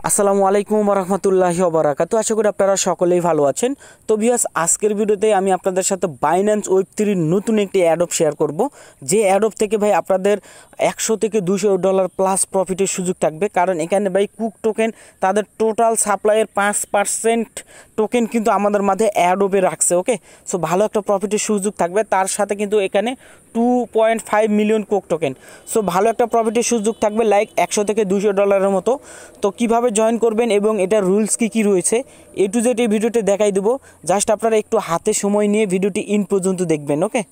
আসসালামু আলাইকুম রহমতুল্লাহি ওবারাকাতু। আশা করি আপনারা সকলেই ভালো আছেন। তো ভিউয়ার্স, আজকের ভিডিওতে আমি আপনাদের সাথে বাইন্যান্স ওয়েব3 নতুন একটি অ্যাডপ শেয়ার করব। যে অ্যাডপ থেকে ভাই আপনাদের 100 থেকে $200 প্লাস প্রফিটের সুযোগ থাকবে। কারণ এখানে ভাই কুক টোকেন তাদের টোটাল সাপ্লাইয়ের 5% টোকেন কিন্তু আমাদের মাঝে অ্যাডপে রাখছে। ওকে, সো ভালো একটা প্রফিটের সুযোগ থাকবে। তার সাথে কিন্তু এখানে 2.5 মিলিয়ন কুক টোকেন, সো ভালো একটা প্রফিটের সুযোগ থাকবে লাইক 100 থেকে $200 মতো। তো কিভাবে জয়েন করবেন এবং এটার রুলস কী রয়েছে A to Z এই ভিডিওতে দেখাই দেবো। জাস্ট আপনারা একটু হাতে সময় নিয়ে ভিডিওটি ইন পর্যন্ত দেখবেন। ওকে,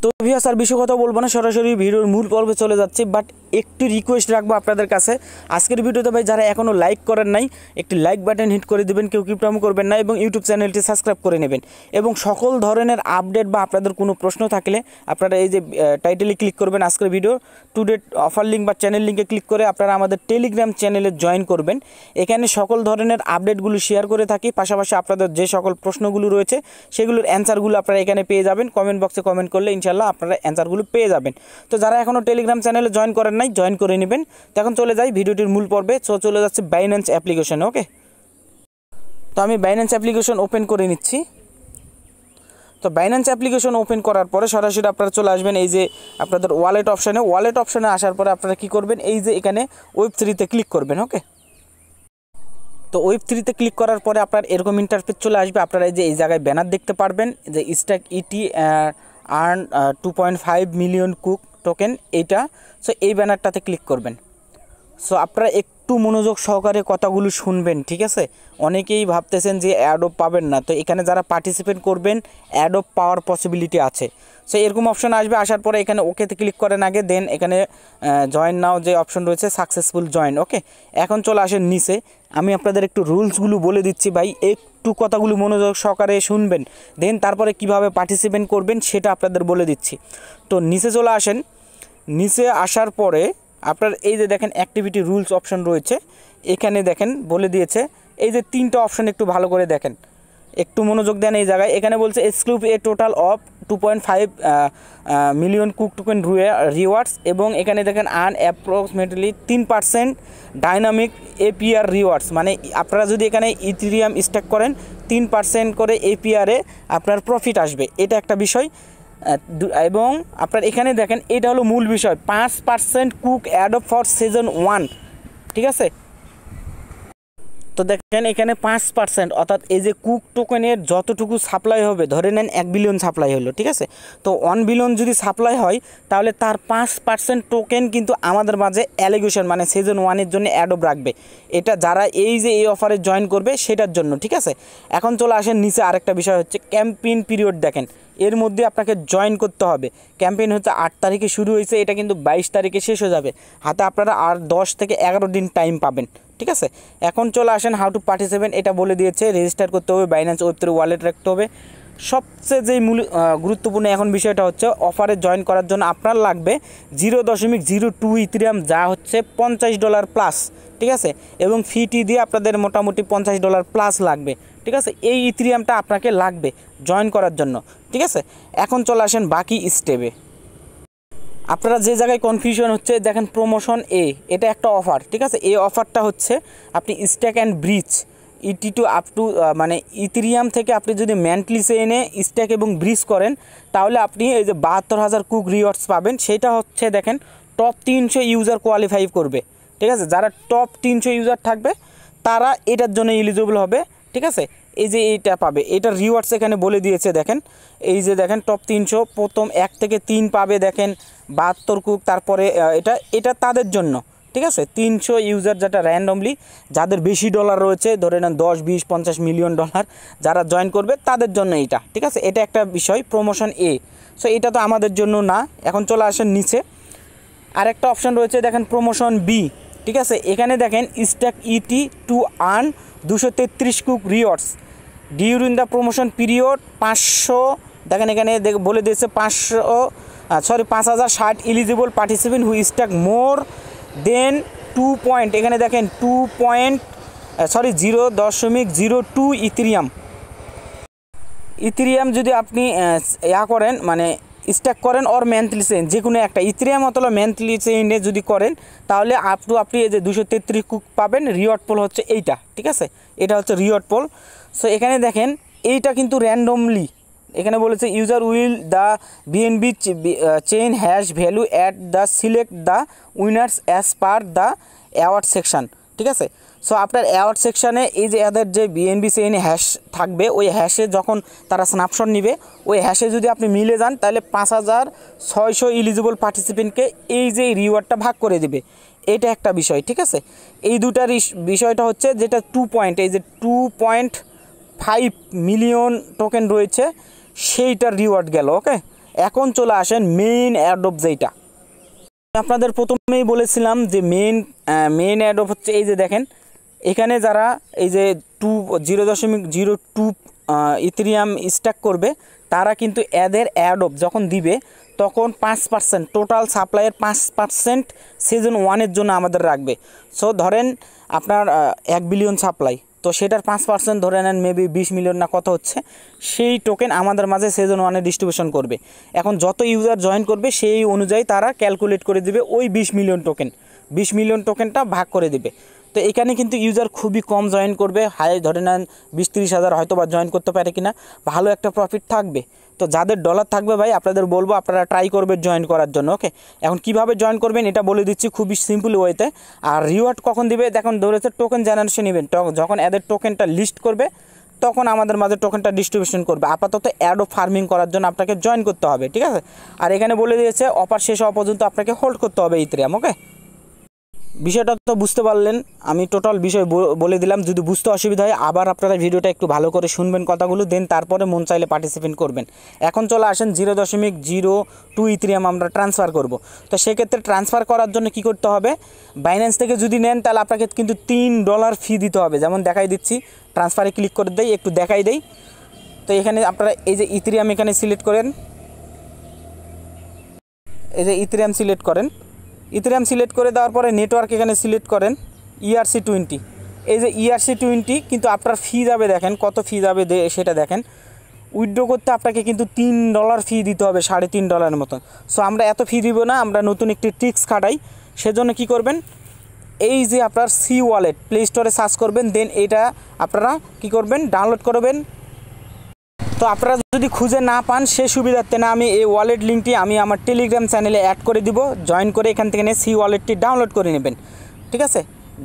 তো ভিউয়ার্স আর বেশি কথা বলবো না, সরাসরি ভিডিওর মূল পর্বে চলে যাচ্ছে। বাট একটু রিকোয়েস্ট রাখবো আপনাদের কাছে, আজকের ভিডিওতে ভাই যারা এখনও লাইক করেন নাই একটি লাইক বাটন হিট করে দেবেন, কেউ কিপটামো করবেন না, এবং ইউটিউব চ্যানেলটি সাবস্ক্রাইব করে নেবেন। এবং সকল ধরনের আপডেট বা আপনাদের কোনো প্রশ্ন থাকলে আপনারা এই যে টাইটেলে ক্লিক করবেন আজকের video to date offer link বা চ্যানেল লিঙ্কে ক্লিক করে আপনারা আমাদের টেলিগ্রাম চ্যানেলে জয়েন করবেন। এখানে সকল ধরনের আপডেটগুলো শেয়ার করে থাকি, পাশাপাশি আপনাদের যে সকল প্রশ্নগুলো রয়েছে সেগুলোর অ্যান্সারগুলো আপনারা এখানে পেয়ে যাবেন। কমেন্ট বক্সে কমেন্ট করলে ইনশাল্লাহ আপনারা অ্যান্সারগুলো পেয়ে যাবেন। তো যারা এখনও টেলিগ্রাম চ্যানেলে জয়েন করেন নাই জয়েন করে নেবেন। তো এখন চলে যাই ভিডিওটির মূল পর্বে। সো চলে যাচ্ছে বাইন্যান্স অ্যাপ্লিকেশন। ওকে, তো আমি বাইন্যান্স অ্যাপ্লিকেশন ওপেন করে নিচ্ছি। তো বাইন্যান্স অ্যাপ্লিকেশন ওপেন করার পরে সরাসরি আপনারা চলে আসবেন এই যে আপনাদের ওয়ালেট অপশানে আসার পরে আপনারা কী করবেন, এই যে এখানে ওয়েব3তে ক্লিক করবেন। ওকে, তো ওয়েব3তে ক্লিক করার পরে আপনার এরকম ইন্টারফেস চলে আসবে। আপনারা এই যে এই জায়গায় ব্যানার দেখতে পারবেন যে স্ট্যাক ইটি আর্ন 2.5 মিলিয়ন কুক টোকেন, এইটা। সো এই ব্যানারটাতে ক্লিক করবেন। সো আপনারা একটু মনোযোগ সহকারে কথাগুলো শুনবেন, ঠিক আছে? অনেকেই ভাবতেছেন যে অ্যাডপ পাবেন না, তো এখানে যারা পার্টিসিপেট করবেন অ্যাডপ পাওয়ার পসিবিলিটি আছে। সো এরকম অপশন আসবে, আসার পরে এখানে ওকেতে ক্লিক করেন আগে, দেন এখানে জয়েন নাও যে অপশন রয়েছে সাকসেসফুল জয়েন। ওকে, এখন চলে আসেন নিচে। আমি আপনাদের একটু রুলসগুলো বলে দিচ্ছি ভাই, একটু কথাগুলো মনোযোগ সহকারে শুনবেন, দেন তারপরে কিভাবে পার্টিসিপেট করবেন সেটা আপনাদের বলে দিচ্ছি। তো নিচে চলে আসেন। নিচে আসার পরে আপনার এই যে দেখেন অ্যাক্টিভিটি রুলস অপশন রয়েছে, এখানে দেখেন বলে দিয়েছে এই যে 3টা অপশন, একটু ভালো করে দেখেন, একটু মনোযোগ দেন এই জায়গায়। এখানে বলছে exclude A total of 2.5 million cook token rewards, এবং এখানে দেখেন earn approximately 3% dynamic APR rewards, মানে আপনারা যদি এখানে ইথেরিয়াম স্ট্যাক করেন 3% করে এপিআরে আপনার প্রফিট আসবে, এটা একটা বিষয়। এবং আপনার এখানে দেখেন এটা হলো মূল বিষয়, 5% কুক অ্যাডপ ফর সিজন 1, ঠিক আছে? তো দেখেন এখানে 5%, অর্থাৎ এই যে কুক টোকেনের যতটুকু সাপ্লাই হবে, ধরে নেন 1 বিলিয়ন সাপ্লাই হলো, ঠিক আছে? তো 1 বিলিয়ন যদি সাপ্লাই হয় তাহলে তার 5% টোকেন কিন্তু আমাদের মাঝে অ্যালিগেশন মানে সিজন 1-এর জন্য অ্যাডপ রাখবে। এটা যারা এই যে এই অফারে জয়েন করবে সেটার জন্য, ঠিক আছে? এখন চলে আসেন নিচে, আরেকটা বিষয় হচ্ছে ক্যাম্পেইন পিরিয়ড। দেখেন এর মধ্যে আপনাকে জয়েন করতে হবে। ক্যাম্পেইন হচ্ছে 8 তারিখে শুরু হয়েছে, এটা কিন্তু 22 তারিখে শেষ হয়ে যাবে। হাতে আপনারা আর 10 থেকে 11 দিন টাইম পাবেন, ঠিক আছে? এখন চলে আসেন হাউ টু পার্টিসিপেট, এটা বলে দিয়েছে। রেজিস্টার করতে হবে, বাইন্যান্স ওয়েব3 ওয়ালেট রাখতে হবে। সবচেয়ে যে মূল গুরুত্বপূর্ণ এখন বিষয়টা হচ্ছে অফারে জয়েন করার জন্য আপনার লাগবে 0.02 ইথেরিয়াম, যা হচ্ছে $50 প্লাস, ঠিক আছে? এবং ফিটি দিয়ে আপনাদের মোটামুটি $50 প্লাস লাগবে, ঠিক আছে? এই ইথেরিয়ামটা আপনাকে লাগবে জয়েন করার জন্য, ঠিক আছে? এখন চলে আসেন বাকি স্টেপে। আপনারা যে জায়গায় কনফিউশন হচ্ছে, দেখেন প্রমোশন এ, এটা একটা অফার, ঠিক আছে? এই অফারটা হচ্ছে আপনি stake and bridge ET to up to মানে ইথেরিয়াম থেকে আপনি যদি ম্যান্টলিসে এনে স্ট্যাক এবং ব্রিজ করেন তাহলে আপনি এই যে 72,000 কুক রিওয়ার্ডস পাবেন। সেটা হচ্ছে দেখেন টপ 300 ইউজার কোয়ালিফাই করবে, ঠিক আছে? যারা টপ 300 ইউজার থাকবে তারা এটার জন্য এলিজিবল হবে, ঠিক আছে? এই যে এইটা পাবে, এটার রিওয়ার্ডস এখানে বলে দিয়েছে। দেখেন এই যে দেখেন টপ 300 প্রথম 1 থেকে 3 পাবে, দেখেন 72 কুক। তারপরে এটা তাদের জন্য, ঠিক আছে? 300 ইউজার, যেটা র্যান্ডমলি যাদের বেশি ডলার রয়েছে, ধরে নেন 10, 20, 50 মিলিয়ন ডলার, যারা জয়েন করবে তাদের জন্য এইটা, ঠিক আছে? এটা একটা বিষয় প্রমোশন এ। সো এটা তো আমাদের জন্য না। এখন চলে আসেন নিচে, আরেকটা অপশান রয়েছে দেখেন প্রমোশন বি, ঠিক আছে? এখানে দেখেন stake ET to earn 233 cook rewards during the promotion period 500। দেখেন এখানে বলে দিয়েছে 5,060 eligible participant who stake more than 2 point, এখানে দেখেন 0.02 ইথেরিয়াম যদি আপনি করেন, মানে স্ট্যাক করেন অর মান্থলি চেইন, যে কোনো একটা ইথেরিয়াম অথবা মান্থলি চেইনে যদি করেন তাহলে আপনি এই যে 233 কুক পাবেন। রিওয়ার্ড পোল হচ্ছে এইটা, ঠিক আছে, এটা হচ্ছে রিওয়ার্ড পোল। সো এখানে দেখেন এইটা কিন্তু র্যান্ডমলি এখানে বলেছে user will the BNB chain hash value at the select the winners as per the award section, ঠিক আছে। সো আপনার অ্যাওয়ার্ড সেকশানে এই যে এদের যে বিএনবি চেইনে হ্যাশ থাকবে, ওই হ্যাশে যখন তারা স্ন্যাপশট নিবে, ওই হ্যাশে যদি আপনি মিলে যান তাহলে 5600 ইলিজিবল পার্টিসিপেন্টকে এই যে রিওয়ার্ডটা ভাগ করে দেবে। এটা একটা বিষয়, ঠিক আছে। এই দুটার বিষয়টা হচ্ছে যেটা 2 পয়েন্ট, এই যে 2.5 মিলিয়ন টোকেন রয়েছে সেইটার রিওয়ার্ড গেল। ওকে, এখন চলে আসেন মেইন অ্যাডব যেটা আপনাদের প্রথমেই বলেছিলাম যে মেইন অ্যাডব হচ্ছে এই যে দেখেন এখানে যারা এই যে 0.02 ইথেরিয়াম স্ট্যাক করবে তারা কিন্তু এদের অ্যাডব যখন দিবে তখন 5% টোটাল সাপ্লাইয়ের 5% সিজন 1-এর জন্য আমাদের রাখবে। সো ধরেন আপনার 1 বিলিয়ন সাপ্লাই, তো সেটার 5% ধরে নেন মেবি 20 মিলিয়ন না কত হচ্ছে, সেই টোকেন আমাদের মাঝে সিজন 1-এ ডিস্ট্রিবিউশন করবে। এখন যত ইউজার জয়েন করবে সেই অনুযায়ী তারা ক্যালকুলেট করে দিবে ওই 20 মিলিয়ন টোকেনটা ভাগ করে দিবে। তো এখানে কিন্তু ইউজার খুবই কম জয়েন করবে, হাই ধরে নেন 20-30 হাজার হয়তো বা জয়েন করতে পারে কিনা, ভালো একটা প্রফিট থাকবে। তো যাদের ডলার থাকবে ভাই আপনাদের বলবো আপনারা ট্রাই করবেন জয়েন করার জন্য। ওকে, এখন কিভাবে জয়েন করবেন এটা বলে দিচ্ছি খুবই সিম্পল ওয়েতে। আর রিওয়ার্ড কখন দিবে দেখুন, ধরেছে টোকেন জেনারেশন ইভেন্ট, যখন এদের টোকেনটা লিস্ট করবে তখন আমাদের মাঝে টোকেনটা ডিস্ট্রিবিউশন করবে। আপাতত অ্যাডো ফার্মিং করার জন্য আপনাকে জয়েন করতে হবে, ঠিক আছে। আর এখানে বলে দিয়েছে অফার শেষ হওয়া পর্যন্ত আপনাকে হোল্ড করতে হবে ইথেরিয়াম। ওকে, বিষয়টা তো বুঝতে পারলেন, আমি টোটাল বিষয় বলে দিলাম। যদি বুঝতে অসুবিধা হয় আবার আপনারা ভিডিওটা একটু ভালো করে শুনবেন কথাগুলো, দেন তারপরে মন চাইলে পার্টিসিপেট করবেন। এখন চলে আসেন 0.02 ইথেরিয়াম আমরা ট্রান্সফার করব। তো সেক্ষেত্রে ট্রান্সফার করার জন্য কি করতে হবে, বাইন্যান্স থেকে যদি নেন তাহলে আপনাকে কিন্তু $3 ফি দিতে হবে। যেমন দেখাই দিচ্ছি, ট্রান্সফারে ক্লিক করে দেই, একটু দেখাই দেই। তো এখানে আপনারা এই যে ইথেরিয়াম এখানে সিলেক্ট করেন, এই যে ইথেরিয়াম সিলেক্ট করেন, ইথেরিয়াম সিলেক্ট করে দেওয়ার পরে নেটওয়ার্ক এখানে সিলেক্ট করেন ERC20। এই যে ERC20 কিন্তু আপনার ফি যাবে, দেখেন কত ফি যাবে সেটা দেখেন। উইথড্র করতে আপনাকে কিন্তু $3 ফি দিতে হবে, $3.5 মতো। সো আমরা এত ফি দিব না, আমরা নতুন একটি ট্রিক্স খাটাই। সেজন্য কি করবেন, এই যে আপনার সি ওয়ালেট প্লে স্টোরে সার্চ করবেন, দেন এটা আপনারা কি করবেন ডাউনলোড করবেন। তো আপনারা যদি খুঁজে না পান সে সুবিধার্থে না আমি এই ওয়ালেট লিঙ্কটি আমি আমার টেলিগ্রাম চ্যানেলে অ্যাড করে দিব, জয়েন করে এখান থেকে সি ওয়ালেটটি ডাউনলোড করে নেবেন, ঠিক আছে।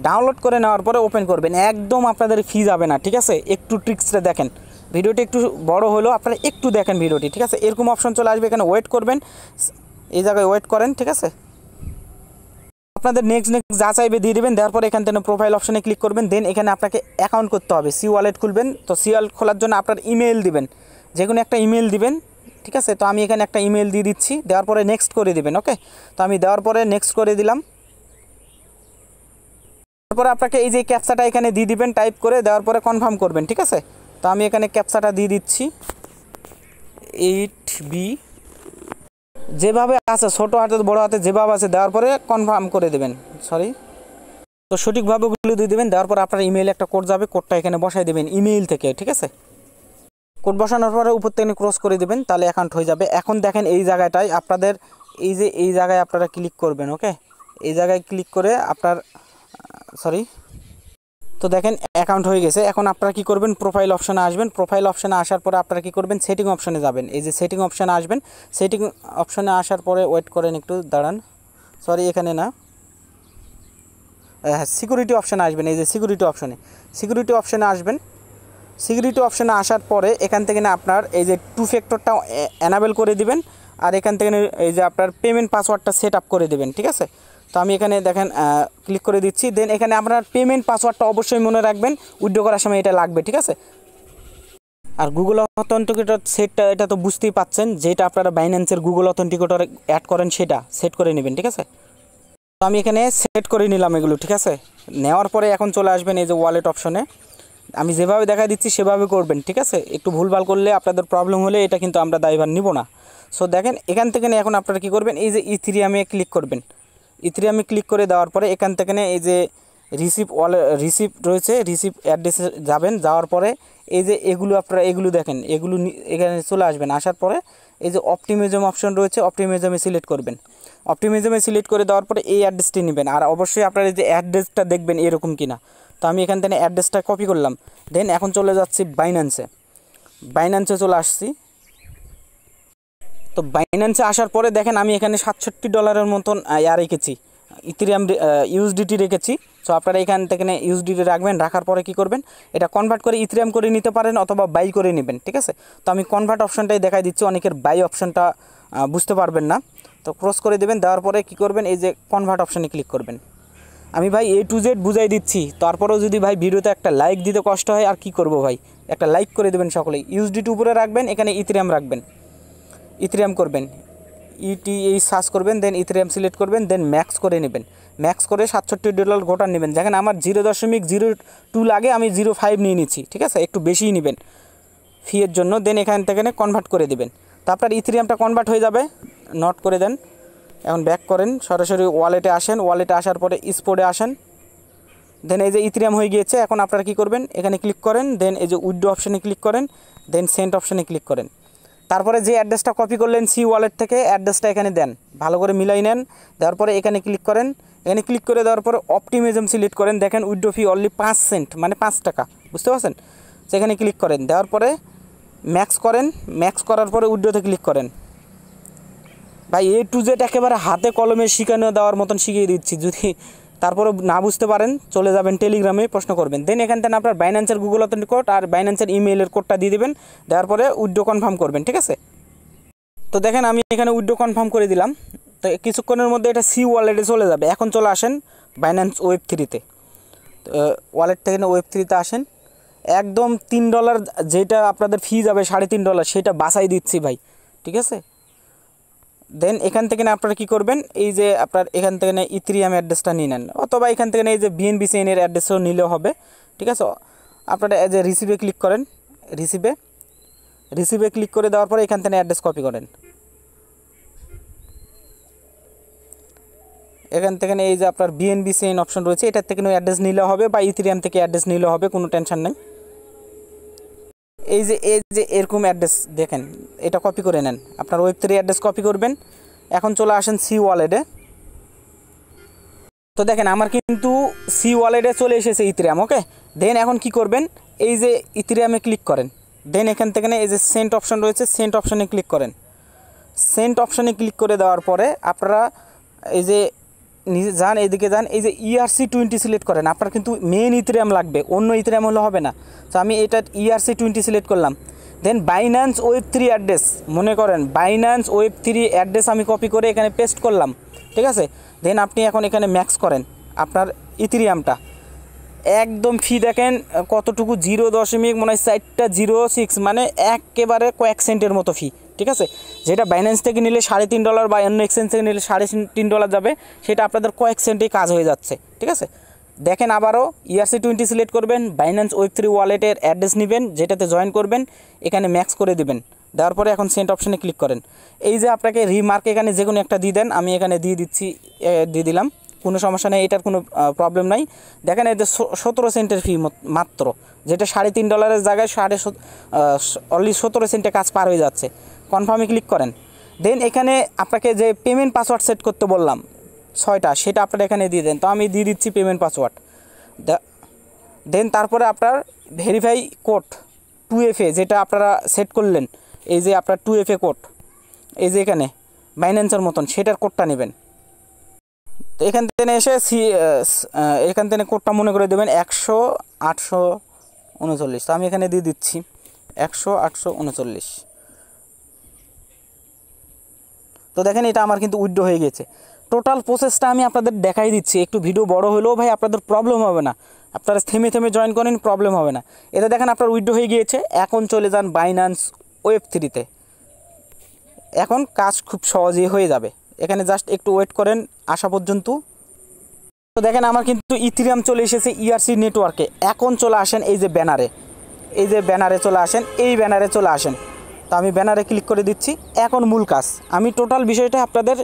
ডাউনলোড করে নেওয়ার পরে ওপেন করবেন, একদম আপনাদের ফি যাবে না, ঠিক আছে। একটু ট্রিক্সটা দেখেন, ভিডিওটি একটু বড় হলো, আপনারা একটু দেখেন ভিডিওটি, ঠিক আছে। এরকম অপশন চলে আসবে, এখানে ওয়েট করবেন, এই জায়গায় ওয়েট করেন, ঠিক আছে। আপনাদের নেক্সট যা চাইবে দিয়ে দেবেন, দেওয়ার পরে এখান থেকে প্রোফাইল অপশনে ক্লিক করবেন, দেন এখানে আপনাকে অ্যাকাউন্ট করতে হবে, সি ওয়ালেট খুলবেন। তো সি ওয়ালেট খোলার জন্য আপনার ইমেল দিবেন, যে কোনো একটা ইমেল দিবেন, ঠিক আছে। তো আমি এখানে একটা ইমেল দিয়ে দিচ্ছি, দেওয়ার পরে নেক্সট করে দিবেন। ওকে, তো আমি দেওয়ার পরে নেক্সট করে দিলাম। তারপরে আপনাকে এই যে ক্যাপচাটা এখানে দিয়ে দিবেন, টাইপ করে দেওয়ার পরে কনফার্ম করবেন, ঠিক আছে। তো আমি এখানে ক্যাপচাটা দিয়ে দিচ্ছি 8B, যেভাবে আছে ছোটো হাতে বড়ো হাতে যেভাবে আছে দেওয়ার পরে কনফার্ম করে দেবেন, সরি। তো সঠিকভাবে ওগুলো দিয়ে দেবেন, দেওয়ার পর আপনার ইমেইলে একটা কোড যাবে, কোডটা এখানে বসাই দেবেন ইমেইল থেকে, ঠিক আছে। কোড বসানোর পরে উপর থেকে ক্রস করে দেবেন, তাহলে অ্যাকাউন্ট হয়ে যাবে। এখন দেখেন এই জায়গাটায় আপনাদের এই জায়গায় আপনারা ক্লিক করবেন। ওকে, এই জায়গায় ক্লিক করে আপনার সরি, তো দেখেন অ্যাকাউন্ট হয়ে গেছে। এখন আপনারা কি করবেন, প্রোফাইল অপশানে আসবেন। প্রোফাইল অপশানে আসার পরে আপনারা কি করবেন, সেটিং অপশানে যাবেন। এই যে সেটিং অপশানে আসবেন, সেটিং অপশানে আসার পরে ওয়েট করেন, একটু দাঁড়ান, সরি এখানে না, হ্যাঁ সিকিউরিটি অপশানে আসবেন। এই যে সিকিউরিটি অপশানে আসবেন। সিকিউরিটি অপশানে আসার পরে এখান থেকে না আপনার এই যে 2 ফ্যাক্টরটা এনাবেল করে দিবেন, আর এখান থেকে এই যে আপনার পেমেন্ট পাসওয়ার্ডটা সেট আপ করে দেবেন, ঠিক আছে। তো আমি এখানে দেখেন ক্লিক করে দিচ্ছি, দেন এখানে আপনার পেমেন্ট পাসওয়ার্ডটা অবশ্যই মনে রাখবেন, উইথড্র করার সময় এটা লাগবে, ঠিক আছে। আর গুগল অথেন্টিকেটর সেটটা এটা তো বুঝতেই পাচ্ছেন, যেটা আপনারা বাইন্যান্সের গুগল অথেন্টিকেটর অ্যাড করেন সেটা সেট করে নেবেন, ঠিক আছে। তো আমি এখানে সেট করে নিলাম এগুলো, ঠিক আছে। নেওয়ার পরে এখন চলে আসবেন এই যে ওয়ালেট অপশনে, আমি যেভাবে দেখা দিচ্ছি সেভাবে করবেন, ঠিক আছে। একটু ভুলভাল করলে আপনাদের প্রবলেম হলে এটা কিন্তু আমরা দায়ভার নিব না। সো দেখেন এখান থেকে এখন আপনারা কী করবেন, এই যে ইথেরিয়ামে ক্লিক করবেন। ইথেরিয়ামে ক্লিক করে দেওয়ার পরে এখান থেকে এই যে রিসিভ রয়েছে, রিসিভ অ্যাড্রেসে যাবেন। যাওয়ার পরে এই যে এগুলো আপনারা এগুলো দেখেন, এগুলো এখানে চলে আসবেন। আসার পরে এই যে অপটিমিজম অপশন রয়েছে, অপটিমিজমে সিলেক্ট করবেন। অপটিমিজমে সিলেক্ট করে দেওয়ার পরে এই অ্যাড্রেসটি নেবেন। আর অবশ্যই আপনারা এই যে অ্যাড্রেসটা দেখবেন এরকম কিনা। তো আমি এখান থেকে অ্যাড্রেসটা কপি করলাম। দেন এখন চলে যাচ্ছি বাইন্যান্সে চলে আসছি। তো বাইন্যান্সে আসার পরে দেখেন আমি এখানে $67 মতন রেখেছি, ইথেরিয়াম ইউএসডিটি রেখেছি। সো আপনারা এখান থেকে ইউএসডিটি রাখবেন। রাখার পরে কি করবেন, এটা কনভার্ট করে ইথেরিয়াম করে নিতে পারেন অথবা বাই করে নেবেন, ঠিক আছে। তো আমি কনভার্ট অপশনটাই দেখাই দিচ্ছি, অনেকের বাই অপশনটা বুঝতে পারবেন না। তো ক্রস করে দেবেন, দেওয়ার পরে কি করবেন, এই যে কনভার্ট অপশনে ক্লিক করবেন। আমি ভাই A to Z বুঝাই দিচ্ছি, তারপরেও যদি ভাই ভিডিওতে একটা লাইক দিতে কষ্ট হয় আর কি করব ভাই, একটা লাইক করে দেবেন সকলেই। ইউএসডিটি উপরে রাখবেন, এখানে ইথেরিয়াম রাখবেন, ইথেরিয়াম করবেন, এই সার্চ করবেন, দেন ইথেরিয়াম সিলেক্ট করবেন, দেন ম্যাক্স করে নেবেন। ম্যাক্স করে $67 গোটা নেবেন। দেখেন আমার 0.02 লাগে, আমি 0.5 নিয়ে নিচ্ছি, ঠিক আছে, একটু বেশিই নেবেন ফিয়ের জন্য। দেন এখান থেকে কনভার্ট করে দেবেন। তারপর ইথেরিয়ামটা কনভার্ট হয়ে যাবে, নট করে দেন। এখন ব্যাক করেন, সরাসরি ওয়ালেটে আসেন, ওয়ালেটে আসার পরে স্পোর্টে আসেন। দেন এই যে ইথেরিয়াম হয়ে গিয়েছে। এখন আপনারা কী করবেন, এখানে ক্লিক করেন, দেন এই যে উইথড্র অপশানে ক্লিক করেন, দেন সেন্ড অপশানে ক্লিক করেন। তারপরে যে অ্যাড্রেসটা কপি করলেন সি ওয়ালেট থেকে, অ্যাড্রেসটা এখানে দেন, ভালো করে মিলাই নেন। দেওয়ার পরে এখানে ক্লিক করেন, এখানে ক্লিক করে দেওয়ার পরে অপটিমিজম সিলেক্ট করেন। দেখেন উইথড্র ফি অনলি 5 সেন্ট, মানে 5 টাকা, বুঝতে পারছেন। সেখানে ক্লিক করেন, দেওয়ার পরে ম্যাক্স করেন, ম্যাক্স করার পরে উইথড্রতে ক্লিক করেন। ভাই A to Z একেবারে হাতে কলমে শিখানো দেওয়ার মতন শিখিয়ে দিচ্ছি। যদি তারপরে না বুঝতে পারেন চলে যাবেন টেলিগ্রামে, প্রশ্ন করবেন। দেন এখান থেকে আপনার বাইন্যান্সের গুগল অথেন্টিক কোড আর বাইন্যান্সের ইমেইলের কোডটা দিয়ে দেবেন। দেওয়ার পরে উইথড্র কনফার্ম করবেন, ঠিক আছে। তো দেখেন আমি এখানে উইথড্র কনফার্ম করে দিলাম। তো কিছুক্ষণের মধ্যে এটা সি ওয়ালেটে চলে যাবে। এখন চলে আসেন বাইন্যান্স Web3-তে। ওয়ালেট থেকে Web3-তে আসেন, একদম $3 যেটা আপনাদের ফি যাবে $3.5 সেটা বাছাই দিচ্ছি ভাই, ঠিক আছে। দেন এখান থেকে আপনারা কী করবেন, এই যে আপনার এখান থেকে ইথেরিয়াম অ্যাড্রেসটা নিয়ে নেন, অথবা এখান থেকে এই যে BNB চেইনের অ্যাড্রেসও নিলেও হবে, ঠিক আছে। আপনারা এই যে রিসিভে ক্লিক করেন, রিসিভে ক্লিক করে দেওয়ার পরে এখান থেকে অ্যাড্রেস কপি করেন। এখান থেকে এই যে আপনার BNB চেইন অপশন রয়েছে, এটার থেকে অ্যাড্রেস নিলেও হবে বা ইথেরিয়াম থেকে অ্যাড্রেস নিলেও হবে, কোনো টেনশন নেই। এই যে এরকম অ্যাড্রেস দেখেন, এটা কপি করে নেন, আপনার Web3 অ্যাড্রেস কপি করবেন। এখন চলে আসেন সি ওয়ালেটে। তো দেখেন আমার কিন্তু সি ওয়ালেটে চলে এসেছে ইথেরিয়াম, ওকে। দেন এখন কি করবেন, এই যে ইথেরিয়ামে ক্লিক করেন। দেন এখান থেকে এই যে সেন্ট অপশন রয়েছে, সেন্ট অপশানে ক্লিক করেন। সেন্ট অপশানে ক্লিক করে দেওয়ার পরে আপনারা এই যে নিজে যান, এদিকে যান, এই যে ERC20 সিলেক্ট করেন। আপনার কিন্তু মেন ইথেরিয়াম লাগবে, অন্য ইথেরিয়াম হলে হবে না। তো আমি এটা ERC20 সিলেক্ট করলাম। দেন বাইন্যান্স Web3 অ্যাড্রেস, মনে করেন বাইন্যান্স Web3 অ্যাড্রেস আমি কপি করে এখানে পেস্ট করলাম, ঠিক আছে। দেন আপনি এখন এখানে ম্যাক্স করেন আপনার ইথেরিয়ামটা। একদম ফি দেখেন কতটুকু, 0.406, মানে একেবারে কয়েক সেন্টের মতো ফি, ঠিক আছে। যেটা বাইন্যান্স থেকে নিলে $3.5 বা অন্য এক্সচেঞ্জ থেকে নিলে $3.5 যাবে, সেটা আপনাদের কয়েক সেন্টেই কাজ হয়ে যাচ্ছে, ঠিক আছে। দেখেন আবারও ERC20 সিলেক্ট করবেন, বাইন্যান্স Web3 ওয়ালেটের অ্যাড্রেস নেবেন, যেটাতে জয়েন করবেন, এখানে ম্যাক্স করে দেবেন। দেওয়ার পরে এখন সেন্ট অপশানে ক্লিক করেন। এই যে আপনাকে রিমার্ক এখানে যে কোনো একটা দিয়ে দেন, আমি এখানে দিয়ে দিলাম, কোনো সমস্যা নেই, এটার কোনো প্রবলেম নাই। দেখেন এই যে 17 সেন্টের ফি মাত্র, যেটা $3.5 জায়গায় অনলি 17 সেন্টে কাজ পার হয়ে যাচ্ছে। কনফার্মে ক্লিক করেন। দেন এখানে আপনাকে যে পেমেন্ট পাসওয়ার্ড সেট করতে বললাম 6টা, সেটা আপনারা এখানে দিয়ে দেন। তো আমি দিয়ে দিচ্ছি পেমেন্ট পাসওয়ার্ড। দেন তারপরে আপনার ভেরিফাই কোড 2FA যেটা আপনারা সেট করলেন, এই যে আপনার 2FA কোড, এই যে এখানে বাইন্যান্সের মতন সেটার কোডটা নেবেন। তো এখান থেকে এসে এখান থেকে কোডটা মনে করে দেবেন 100-839। তো আমি এখানে দিয়ে দিচ্ছি 100-839। তো দেখেন এটা আমার কিন্তু উইথড্র হয়ে গেছে। টোটাল প্রসেসটা আমি আপনাদের দেখাই দিচ্ছি, একটু ভিডিও বড় হলেও ভাই আপনাদের প্রবলেম হবে না, আপনারা থেমে জয়েন করেন, প্রবলেম হবে না। এটা দেখেন আপনার উইথড্র হয়ে গিয়েছে। এখন চলে যান বাইন্যান্স Web3-তে, এখন কাজ খুব সহজেই হয়ে যাবে। এখানে জাস্ট একটু ওয়েট করেন আসা পর্যন্ত। তো দেখেন আমার কিন্তু ইথেরিয়াম চলে এসেছে ERC নেটওয়ার্কে। এখন চলে আসেন এই যে ব্যানারে, চলে আসেন, এই ব্যানারে চলে আসেন। তো আমি ব্যানারে ক্লিক করে দিচ্ছি। এখন মূল কাজ, আমি টোটাল বিষয়টা আপনাদের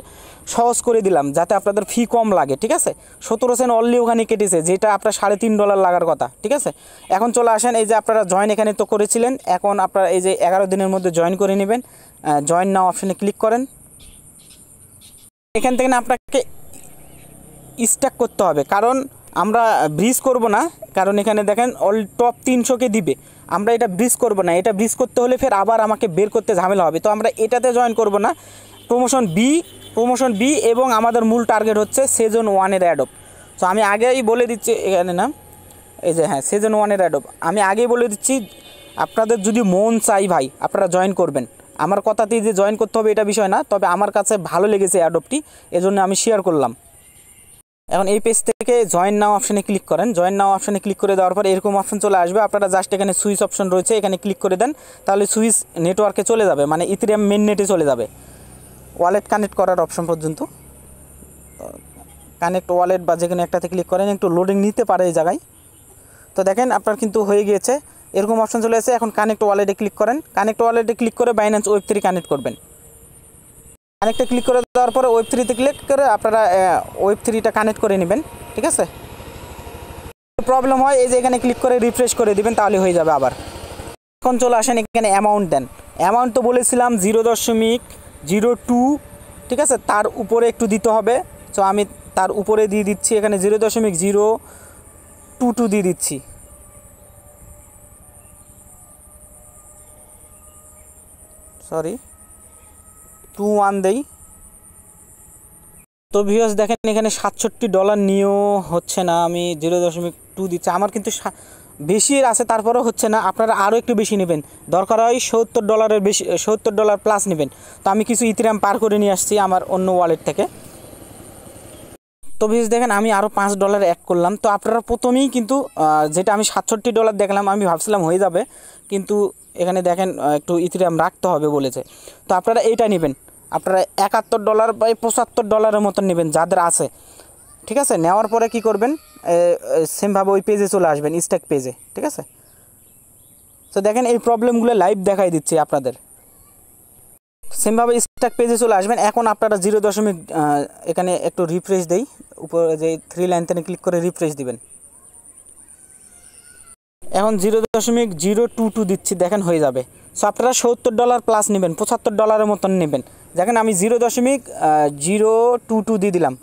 সহজ করে দিলাম যাতে আপনাদের ফি কম লাগে, ঠিক আছে। 17 সেন্ট অনলি ওখানে কেটেছে, যেটা আপনার $3.5 লাগার কথা, ঠিক আছে। এখন চলে আসেন, এই যে আপনারা জয়েন এখানে তো করেছিলেন, এখন আপনারা এই যে 11 দিনের মধ্যে জয়েন করে নেবেন। জয়েন নাও অপশানে ক্লিক করেন। এখান থেকে না আপনাকে স্ট্যাক করতে হবে, কারণ আমরা ব্রিজ করব না, কারণ এখানে দেখেন অল টপ 300কে দিবে। আমরা এটা ব্রিজ করব না, এটা ব্রিজ করতে হলে ফের আবার আমাকে বের করতে ঝামেলা হবে। তো আমরা এটাতে জয়েন করব না, প্রমোশন বি এবং আমাদের মূল টার্গেট হচ্ছে সিজন 1-এর অ্যাডপ। তো আমি আগেই বলে দিচ্ছি এখানে না, এই যে হ্যাঁ সিজন 1-এর অ্যাডপ আমি আগেই বলে দিচ্ছি। আপনাদের যদি মন চাই ভাই আপনারা জয়েন করবেন, আমার কথাতেই যে জয়েন করতে হবে এটা বিষয় না, তবে আমার কাছে ভালো লেগেছে অ্যাডপটি, এজন্য আমি শেয়ার করলাম। এখন এই পেজ থেকে জয়েন নাও অপশানে ক্লিক করেন। জয়েন নাও অপশানে ক্লিক করে দেওয়ার পর এরকম অপশন চলে আসবে, আপনারা জাস্ট এখানে সুইচ অপশন রয়েছে, এখানে ক্লিক করে দেন, তাহলে সুইচ নেটওয়ার্কে চলে যাবে, মানে ইথেরিয়াম মেন নেটে চলে যাবে। ওয়ালেট কানেক্ট করার অপশন পর্যন্ত কানেক্ট ওয়ালেট বা যেখানে একটাতে ক্লিক করেন, একটু লোডিং নিতে পারে এই জায়গায়। তো দেখেন আপনার কিন্তু হয়ে গিয়েছে, এরকম অপশন চলে এসেছে। এখন কানেক্ট ওয়ালেটে ক্লিক করেন। কানেক্ট ওয়ালেটে ক্লিক করে বাইন্যান্স ওয়েব3 কানেক্ট করবেন। কানেক্টে ক্লিক করে দেওয়ার পরে ওয়েব3তে ক্লিক করে আপনারা ওয়েব3টা কানেক্ট করে নেবেন, ঠিক আছে। প্রবলেম হয় এই যে এখানে ক্লিক করে রিফ্রেশ করে দিবেন, তাহলে হয়ে যাবে আবার। এখন চলে আসেন এখানে অ্যামাউন্ট দেন। অ্যামাউন্ট তো বলেছিলাম 0.02, ঠিক আছে, তার উপরে একটু দিতে হবে। তো আমি তার উপরে দিয়ে দিচ্ছি, এখানে 0.022 দিয়ে দিচ্ছি। সরি 21 দেই। তো ভিউয়ার্স দেখেন এখানে $67 নিয়েও হচ্ছে না, আমি 0.2 দিচ্ছি। আমার কিন্তু বেশি আছে, তারপরেও হচ্ছে না। আপনারা আরও একটু বেশি নেবেন, দরকার হয় $70 বেশি, $70 প্লাস নেবেন। তো আমি কিছু ইথেরিয়াম পার করে নিয়ে আসছি আমার অন্য ওয়ালেট থেকে। তো ভিউয়ার্স দেখেন আমি আরও $5 অ্যাড করলাম। তো আপনারা প্রথমেই কিন্তু যেটা আমি $67 দেখলাম, আমি ভাবছিলাম হয়ে যাবে, কিন্তু এখানে দেখেন একটু ইথেরিয়াম রাখতে হবে বলেছে। তো আপনারা এইটা নেবেন, আপনারা $71 বা $75 মতন নেবেন যাদের আছে, ঠিক আছে। নেওয়ার পরে কি করবেন, সেমভাবে ওই পেজে চলে আসবেন, স্ট্যাক পেজে, ঠিক আছে। তো দেখেন এই প্রবলেমগুলো লাইভ দেখাই দিচ্ছি আপনাদের। সেমভাবে স্ট্যাক পেজে চলে আসবেন। এখন আপনারা 0. এখানে একটু রিফ্রেশ দেই, উপরে যে 3 লাইন থেকে ক্লিক করে রিফ্রেশ দিবেন। এখন 0.022 দিচ্ছি, দেখেন হয়ে যাবে। সো আপনারা $70 প্লাস নেবেন, $75 মতন নেবেন। দেখেন আমি 0.022 দিয়ে দিলাম,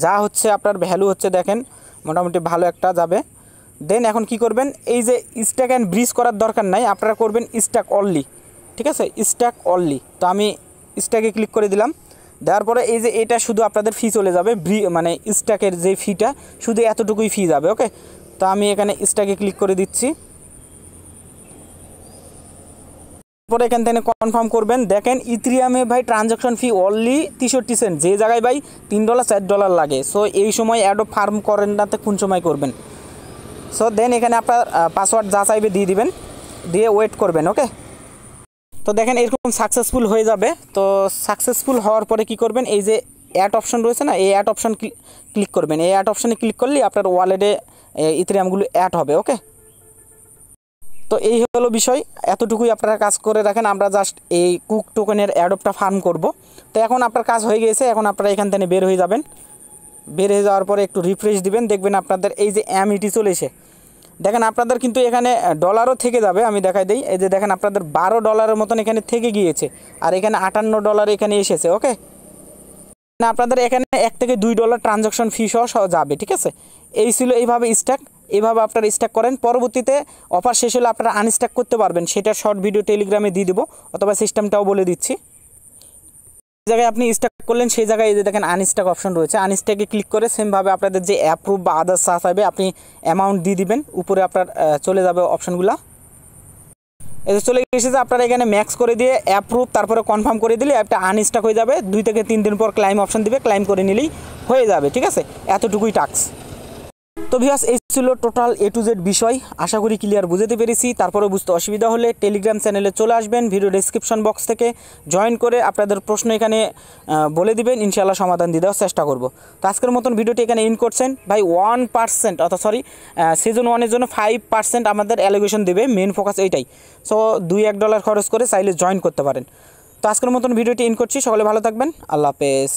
যা হচ্ছে আপনার ভ্যালু হচ্ছে দেখেন মোটামুটি ভালো একটা যাবে। দেন এখন কি করবেন, এই যে স্ট্যাক অ্যান্ড ব্রিজ করার দরকার নাই, আপনারা করবেন স্ট্যাক অনলি, ঠিক আছে, স্ট্যাক অনলি। তো আমি স্ট্যাকে ক্লিক করে দিলাম। দেওয়ার পরে এই যে এটা শুধু আপনাদের ফি চলে যাবে, মানে স্ট্যাকের যে ফিটা শুধু এতটুকুই ফি যাবে, ওকে। তো আমি এখানে স্ট্যাকে ক্লিক করে দিচ্ছি। পরে এখান থেকে কনফার্ম করবেন। দেখেন ইথেরিয়ামে ভাই ট্রানজাকশন ফি অনলি 63 সেন্ট, যে জায়গায় ভাই $3 $4 লাগে। সো এই সময় অ্যাডপ ফার্ম করেন না, তো কোন সময় করবেন। সো দেন এখানে আপনার পাসওয়ার্ড যা চাইবে দিয়ে দিবেন, দিয়ে ওয়েট করবেন, ওকে। তো দেখেন এরকম সাকসেসফুল হয়ে যাবে। তো সাকসেসফুল হওয়ার পরে কি করবেন, এই যে অ্যাড অপশন রয়েছে না, এই অ্যাড অপশন ক্লিক করবেন। এই অ্যাড অপশানে ক্লিক করলেই আপনার ওয়ালেটে ইথেরিয়ামগুলো অ্যাড হবে, ওকে। তো এই হলো বিষয়, এতটুকুই আপনারা কাজ করে রাখেন। আমরা জাস্ট এই কুক টোকেনের অ্যাডপটা ফার্ম করব। তো এখন আপনার কাজ হয়ে গিয়েছে, এখন আপনারা এখান থেকে বের হয়ে যাবেন। বের হয়ে যাওয়ার পরে একটু রিফ্রেশ দিবেন, দেখবেন আপনাদের এই যে অ্যামিটি চলে এসে, দেখেন আপনাদের কিন্তু এখানে ডলারও থেকে যাবে। আমি দেখাই দিই, এই যে দেখেন আপনাদের $12 মতন এখানে থেকে গিয়েছে, আর এখানে $58 এখানে এসেছে, ওকে। না আপনাদের এখানে $1 থেকে $2 ট্রানজাকশন ফি সহ যাবে, ঠিক আছে। এই ছিল এইভাবে স্ট্যাক, এইভাবে আপনারা স্ট্যাক করেন। পরবর্তীতে অফার শেষ হলে আপনারা আনস্ট্যাক করতে পারবেন, সেটা শর্ট ভিডিও টেলিগ্রামে দিয়ে দেবো, অথবা সিস্টেমটাও বলে দিচ্ছি। যে জায়গায় আপনি স্ট্যাক করলেন সেই জায়গায় এই যে দেখেন আনস্ট্যাক অপশন রয়েছে, আনস্ট্যাকে ক্লিক করে সেমভাবে আপনাদের যে অ্যাপ্রুভ বা আদার্স চার্জ হবে আপনি অ্যামাউন্ট দিয়ে দিবেন, উপরে আপনার চলে যাবে অপশনগুলো। এই যে চলে এসেছে, আপনারা এখানে ম্যাক্স করে দিয়ে অ্যাপ্রুভ তারপরে কনফার্ম করে দিলে অ্যাপটা আনস্ট্যাক হয়ে যাবে। 2 থেকে 3 দিন পর ক্লাইম অপশন দিবে, ক্লাইম করে নিলেই হয়ে যাবে, ঠিক আছে। এতটুকুই টাস্ক। তো তো ভিউয়ার্স এই ছিল টোটাল A to Z বিষয়। আশা করি ক্লিয়ার বুঝতে পেরেছি। তারপরে বুঝতে অসুবিধা হলে টেলিগ্রাম চ্যানেলে চলে আসবেন, ভিডিও ডেসক্রিপশন বক্স থেকে জয়েন করে আপনাদের প্রশ্ন এখানে বলে দিবেন, ইনশাআল্লাহ সমাধান দিয়ে দেওয়ার চেষ্টা করব। তো আজকের মতন ভিডিওটি এখানে ইন করছেন ভাই। 1% অর্থাৎ সিজন 1-এর জন্য 5% আমাদের অ্যালোকেশন দেবে, মেন ফোকাস এইটাই। সো $2-1 খরচ করে চাইলে জয়েন করতে পারেন। তো আজকের মতন ভিডিওটি ইন করছি। সকলে ভালো থাকবেন, আল্লাহ হাফেজ।